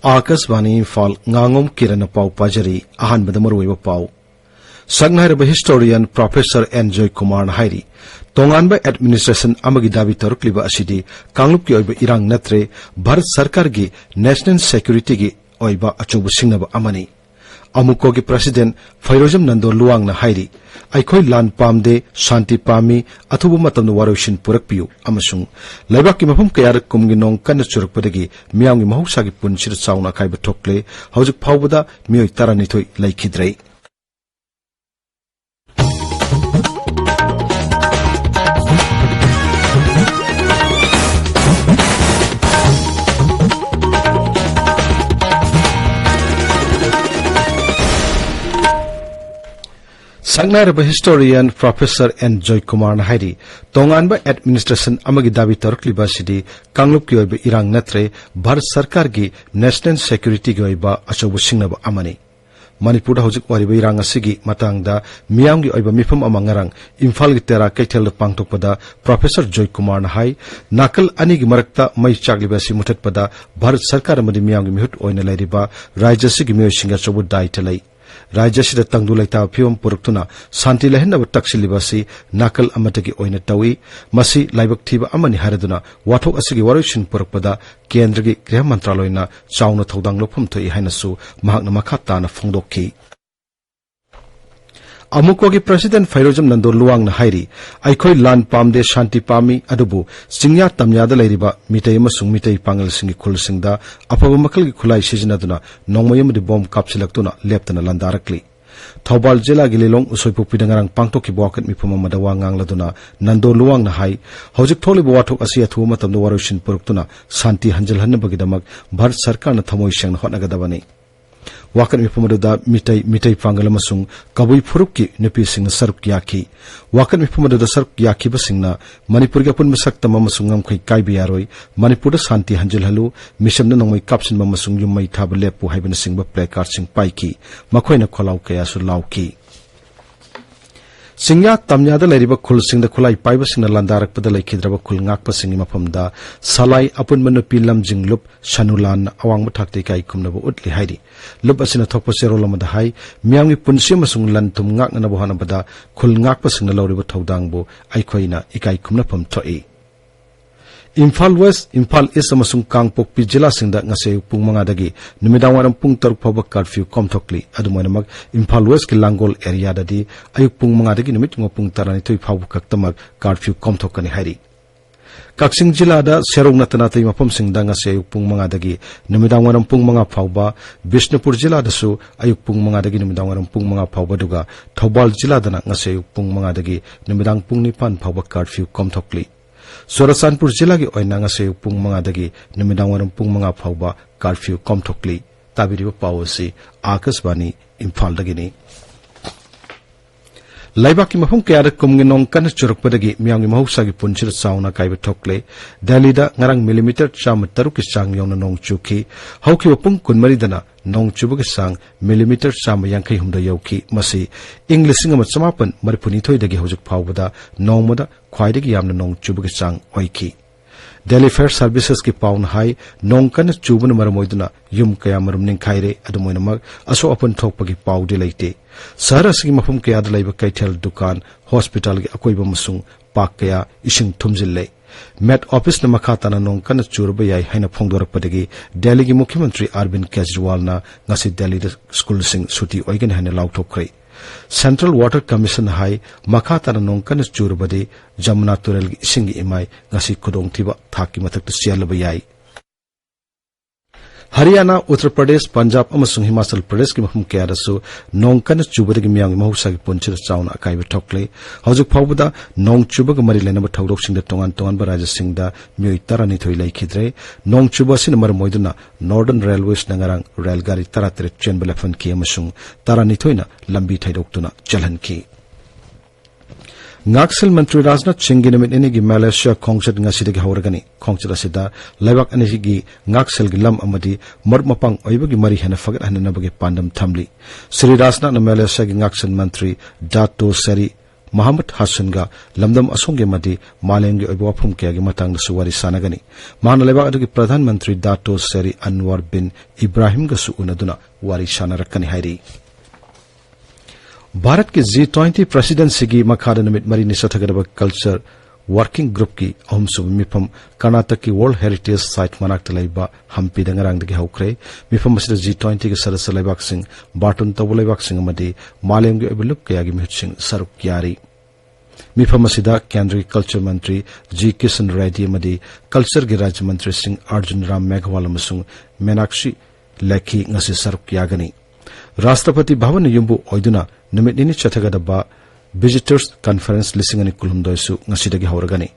Akashvani Imphal ngangom Kiran pau pajari ahan badamaruiba pau Sangnhairaba historian Professor Enjoy Kumar Hairi Tonganba administration amagi dabi tarukliba asidi Kanglup ki oiba irang natre Bharat Sarkar gi national security gi oiba achubu singnaba amani Amuko gi president Fairojam Nando Luang na Hairi Aikoi lan pamde shanti pami athubu matamna waroshin purakpiu amasung laibak ki mafum kayar kumgi nong kan churukpadagi miyamgi mahuksa gi punchir chauna kaiba thokle haujuk phawbada miyoi tarani thoi laikhidrei Sangnhairaba historian Professor Enjoy Kumar Hairi Tonganba administration amagi dabi tarukliba sidi Kanglup ki oiba irang natre Bharat Sarkar gi national security gi oiba achobu singnaba amani Manipur da hojik wariba irang asigi matangda miyam gi oiba mifam amangarang Imphal gi tera kaithel pangtokpada Professor Joy Kumar Hai nakal ani gi marakta mai chagliba si muthatpada Bharat Sarkar amadi miyam gi mihut oina lairiba rajya sigi miyo singa chobu dai talai Rajya sida tangdu laita phiwam puruktuna santi lehenaba taksilibasi nakal amatagi oina tawi masi laibak thiba amani haraduna wathok asigi waroshin purakpada kendra gi griha mantraloyna chauna thodang lophum thoi hainasu mahakna makha tana phongdokki Amuko gi president Fairojam Nando Luang na Hairi Aikoi lan pamde shanti pami adubu singya tamya da lairiba mitai amasung mitai pangal singi khulsingda afaba makal gi khulai sijinaduna nongmayam di bomb kapsilaktuna leptana landarakli Thobal jila gi lelong usoipu pidangarang pangtoki bokat mipuma madawa ngangladuna Nando Luang na Hai hojik tholi bowathok asi athu matamda waroshin puruktuna santi hanjal hannabagidamak Bharat Sarkar na thamoi sengna hotnagadabani Wakan mipumada mitai pangalamasung kabui furukki nupi singna saruk yaki wakan mipumada saruk yaki basingna Manipur ga pun masak tamamasung ngamkhai kaibi yaroi Manipur da santi hanjal halu mishamna nongmai kapsin mamasung yummai thaba lepu haibana singba placard sing paiki makhoina kholau kaya su lauki Singya tamya da lairiba khul singda khulai paiba singna landarak pada laikhidraba khul ngakpa singi maphamda salai apun manupi lamjing lup shanulan awang mathakte kai kumnaba utli hairi lup asina thokpa serolamada hai miyamgi punsi masung lan tum ngakna bohana bada khul ngakpa singna lauriba thodangbo aikhoina ikai kumna pham thoi Imphal West, Imphal East amasung Kangpokpi jila singda ngase pung manga dagi numidang waram pung taruk phawa curfew komthokli adumoinamak Imphal West ki Langol area dadi ayuk pung manga dagi numit ngopung tarani thoi phawu kaktamak curfew komthokani hairi Kaksing jila da serong natana tai mapam singda ngase ayuk pung manga dagi numidang waram pung manga phawba Bishnupur jila da su ayuk pung manga dagi numidang waram pung manga phawba duga Thobal jila dana ngase ayuk pung manga dagi numidang pung nipan phawba curfew komthokli Sorasanpur jila gi oina ngase pung manga dagi numidang waram pung manga phawba curfew komthokli tabiriba pawasi Akashvani Imphal dagini Laibaki mafum kaya kumgi nong kan churukpadagi miyamgi mahuksa gi punchir sauna kaiba thokle Delhi da ngarang millimeter cham taruk ki sang yongna nong chuki hauki pung kunmari dana nong chubugi sang millimeter cham yankai humda yauki masi English ngama chamapan maripuni thoi dagi hojuk phawbada nongmada khwaidagi yamna nong chubugi sang oiki Delhi Fair Services ki pawn hai nong kan chubun maramoiduna yum kaya marum ning khaire adumoina mag aso apun thokpagi pawdi leite Sahara sigi mafum kaya dalaiba kaithel dukan hospital gi akoiba masung pak kaya ising thumjille Met office na makhatana nong kan churba yai haina phongdorakpadagi Delhi gi Mukhyamantri Arvind Kejriwal na ngasi Delhi da school sing suti oigan haina lauthokrai Central Water Commission hai makhatana nong kan churbade Jamuna Turel gi isingi imai ngasi khudong thiba thaki mathakta sialaba yai Haryana, Uttar Pradesh, Punjab amasung Himachal Pradesh ki mafum kaya dasu nong kan chubadagi miyamgi mahuksa gi punchir chauna akaiba thokle haujuk phawbada nong chubaga mari lenaba thawrok singda tongan ba rajya singda miyoi tarani thoi laikhidre nong chuba sin mar moiduna Northern Railways nangarang railgari taratret train balafan ki amasung tarani thoina lambi thaidoktuna chalhanki Ngaksel Mantri Rajnath Singh gi namit inigi Malaysia khongchat ngasidagi hawragani khongchat asida laibak anigi Ngaksel gi lam amadi marmapang oibagi mari hena fagat hananabagi pandam thamli Sri Rajnath na Malaysia gi Ngaksel Mantri Dato Seri Muhammad Hassanga lamdam asongge madi malemge oiba wafum kayagi matangda su wari sanagani mahana lebak adugi Pradhan Mantri Dato Seri Anwar bin Ibrahim ga su unaduna wari sanarakani hairi Bharat ki G20 presidency gi makhada namit mari ni sathagadaba culture working group ki ahum sub mifam Karnataka ki World Heritage Site manakta laiba Hampi da ngarang dagi haukre mifam asida G20 ki sadasya laibak sing Barton tabu laibak sing amadi malemge oibalup kayagi mihut sing saruk yari mifam asida Kendriya Culture Mantri G Kishan Reddy amadi Culture gi Rajya Mantri Singh Arjun Ram Meghwal amasung Menakshi Lekhi ngasi saruk yagani Rashtrapati Bhavan yumbu oiduna numit nini chathagadaba Visitors Conference lisingani kulumdoi su ngasidagi hauragani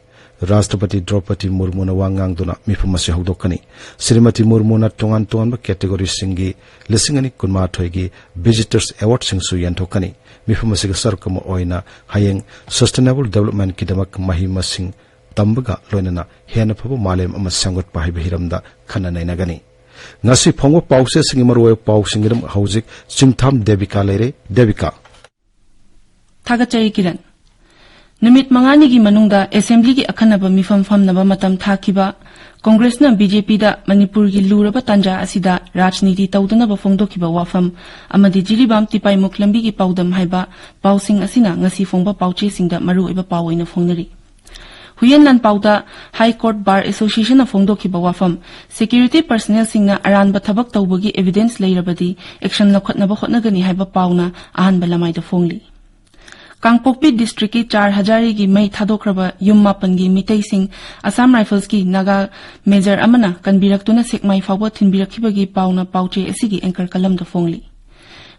Rashtrapati Draupadi Murmu na wangang duna mifamasi haudokani Srimati Murmu na tongan ba category singi lisingani kunma thoigi Visitors Award sing su yantokani mifamasi ga sarkama oina hayeng Sustainable Development kidamak mahima sing tambaga loinana hena phabu malem ama sangot pahiba hiramda khana nainagani ngasi phongwa pause singi maroi pau singiram haujik chingtham Devika leire Devika Thagachai Kiran Numit mangani gi manungda assembly gi akhanaba mifam famnaba matam thakiba Congress na BJP da Manipur gi luraba tanja asida rajniti tawdana ba phongdokiba wafam amadi jilibam tipai muklambi gi paudam haiba pausing asina ngasi phongba pauche singda maru iba pawoina phongnari Huyen nan pauda High Court Bar Association of phongdokiba wafam security personnel singna aranba thabak tawbagi evidence leirabadi action lakhotnaba hotnagani haiba pauna ahanba lamai da phongli Kangpokpi district ki 4000 gi mai thadokraba yum mapan gi mitai sing Assam Rifles ki naga major amana kanbiraktuna sekmai fawba thinbirakhibagi pauna pauche asigi anchor kalam da phongli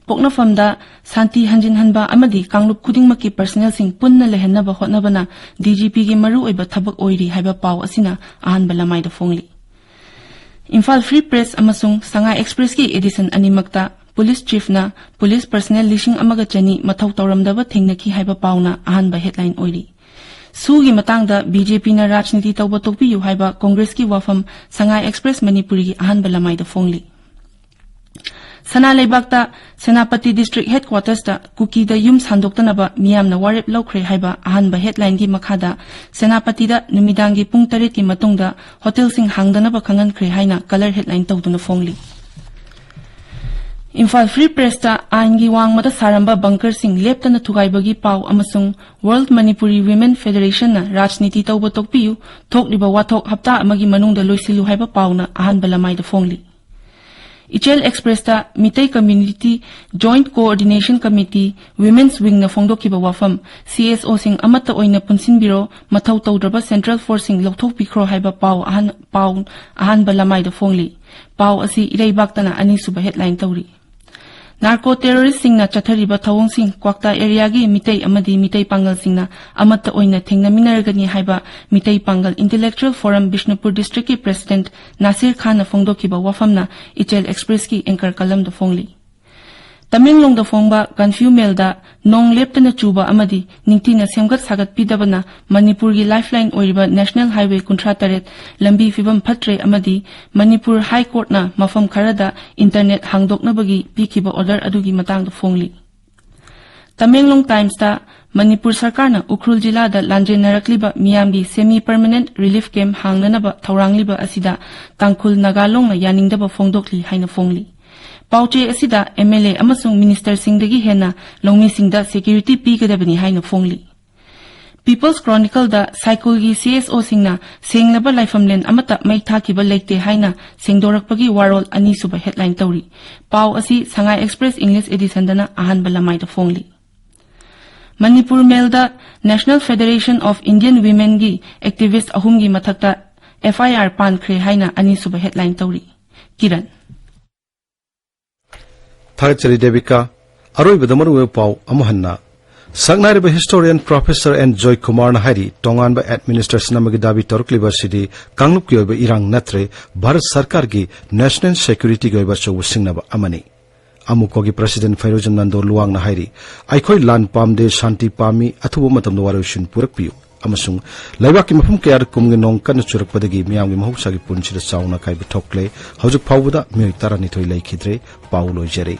Pokna famda santi hanjin hanba amadi kanglup khudingmaki personnel sing punna lehenna ba hotnabana DGP gi maru oiba thabak oiri haiba paw asina ahan balamai da phongli Imphal Free Press amasung Sangai Express ki edition animakta Police Chief na Police Personnel lishing amaga chani mathau tawramdaba thengnaki haiba pauna ahanba headline oiri Sugi matangda BJP na rajniti tawba tokpiyu haiba Congress ki wafam Sangai Express Manipuri ahanba lamai da phongli Sana Laibakta Senapati District Headquarters da Kuki da yum sandoktanaba miyamna warep laukre haiba ahanba headline gi makhada Senapati da numidangi pung 8 ki matungda hotel sing hangdanaba khangan khre haina color headline tawduna phongli Imphal Free Press ta aingi wangmata saramba bunker sing leptana thugaibagi pau amasung World Manipuri Women Federation na rajniti tawba tokpiyu thokliba wathok hapta amagi manungda loisilu haiba pauna ahanba lamai da phongli Ichel Express ta Mitai Community Joint Coordination Committee Women's Wing na phongdokiba wafam CSO sing amata oina punsinbiro mathau tawdraba Central Forcing lokthok pikro haiba pau ahanba lamai da phongli pau asi iraibaktana ani suba headline tawri Narco terrorist singna chathariba thawong sing kwakta area gi mitai amadi mitai pangal singna amata oina thengna minargani haiba mitai pangal intellectual forum Bishnupur district ki president Nasir Khan na phongdokiba wafamna Ichel Express ki anchor kalam da phongli Tamenglong da phongba Ganfu Mel da nong leptana chuba amadi ningtina semgat sagat pidabana Manipur gi lifeline oiriba National Highway kuntra taret lambi fibam phatre amadi Manipur High Court na mafam kharada internet hangdoknabagi pikiba order adugi matang da phongli Tamenglong Times ta Manipur Sarkar na Ukhrul Jilla da lanje narakliba miyamgi semi permanent relief camp hangnanaba thaurangliba asida Tangkhul Nagalong na yaningdaba phongdokli haina phongli Pauche asida MLA amasung minister singdagi hena longmi singda security pigadabani haina phongli People's Chronicle da cycle gi CSO singna senglaba laifamlen amata mai thakiba leite haina sengdorakpagi warol ani suba headline tawri pau asi Sangai Express English edition dana ahanba lamai da phongli Manipur Mail da National Federation of Indian Women gi activist ahum gi mathakta FIR pan khre haina ani suba headline tawri Kiran Thagachari Devika Aroi Badamaru Pau Amohanna Sagnariba historian Professor N. Joy Kumar Nahari Tonganba administration amagi dabi torkliba sidi Kanglup ki oiba irang natre Bharat Sarkar gi national security gi oiba chobu singnaba amani Amukogi President Fairozan Nando Luang Nahari Aikhoi lan pamde shanti pami athubu matamda warushin purakpiyu amasung laibaki mafum kayar kumgi nong kan churakpadagi miyamgi mahusagi punchida chauna kai bithokle haujuk phawbuda mioi 12 lai khidre paulo jere